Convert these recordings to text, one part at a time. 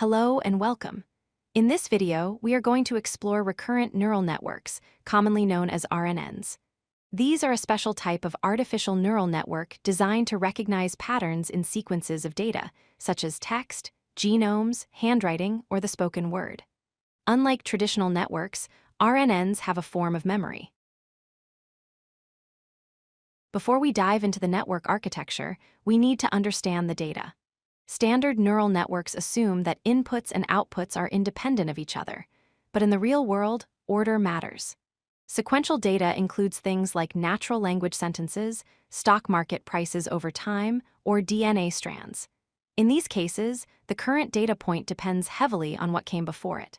Hello and welcome. In this video, we are going to explore recurrent neural networks, commonly known as RNNs. These are a special type of artificial neural network designed to recognize patterns in sequences of data, such as text, genomes, handwriting, or the spoken word. Unlike traditional networks, RNNs have a form of memory. Before we dive into the network architecture, we need to understand the data. Standard neural networks assume that inputs and outputs are independent of each other, but in the real world, order matters. Sequential data includes things like natural language sentences, stock market prices over time, or DNA strands. In these cases, the current data point depends heavily on what came before it.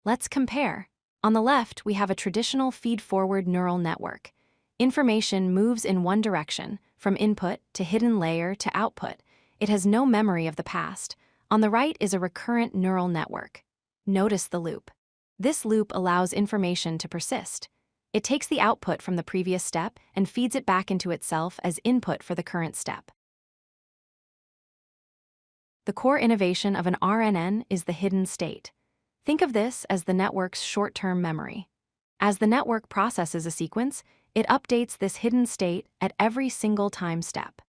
Let's compare. On the left, we have a traditional feedforward neural network. Information moves in one direction, from input to hidden layer to output. It has no memory of the past. On the right is a recurrent neural network. Notice the loop. This loop allows information to persist. It takes the output from the previous step and feeds it back into itself as input for the current step. The core innovation of an RNN is the hidden state. Think of this as the network's short-term memory. As the network processes a sequence, it updates this hidden state at every single time step.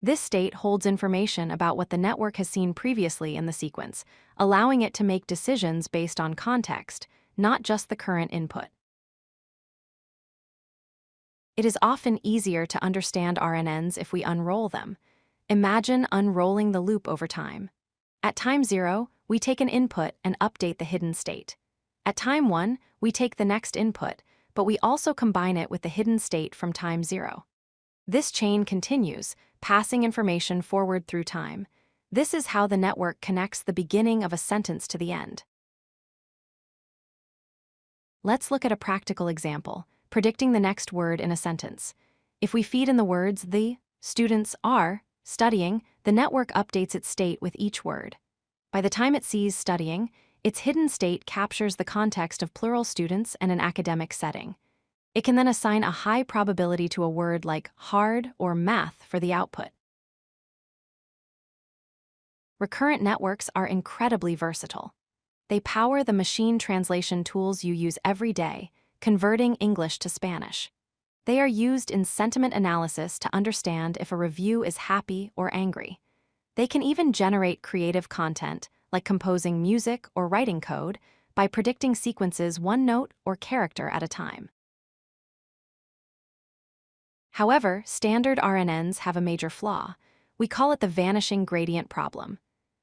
This state holds information about what the network has seen previously in the sequence, allowing it to make decisions based on context, not just the current input. It is often easier to understand RNNs if we unroll them. Imagine unrolling the loop over time. At time 0, we take an input and update the hidden state. At time 1, we take the next input, but we also combine it with the hidden state from time 0. This chain continues, passing information forward through time. This is how the network connects the beginning of a sentence to the end. Let's look at a practical example, predicting the next word in a sentence. If we feed in the words "the students are studying," the network updates its state with each word. By the time it sees studying, its hidden state captures the context of plural students and an academic setting. It can then assign a high probability to a word like hard or math for the output. Recurrent networks are incredibly versatile. They power the machine translation tools you use every day, converting English to Spanish. They are used in sentiment analysis to understand if a review is happy or angry. They can even generate creative content, like composing music or writing code, by predicting sequences one note or character at a time. However, standard RNNs have a major flaw. We call it the vanishing gradient problem.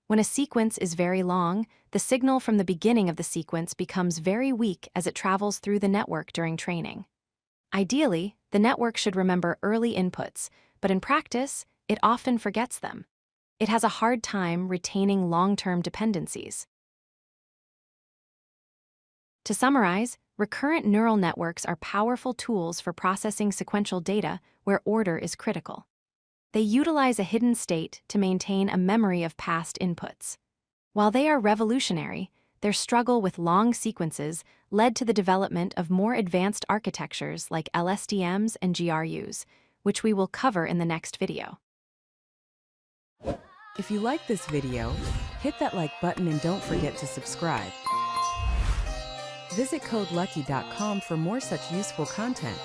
When a sequence is very long, the signal from the beginning of the sequence becomes very weak as it travels through the network during training. Ideally, the network should remember early inputs, but in practice, it often forgets them. It has a hard time retaining long-term dependencies. To summarize, recurrent neural networks are powerful tools for processing sequential data where order is critical. They utilize a hidden state to maintain a memory of past inputs. While they are revolutionary, their struggle with long sequences led to the development of more advanced architectures like LSTMs and GRUs, which we will cover in the next video. If you like this video, hit that like button and don't forget to subscribe. Visit codelucky.com for more such useful content.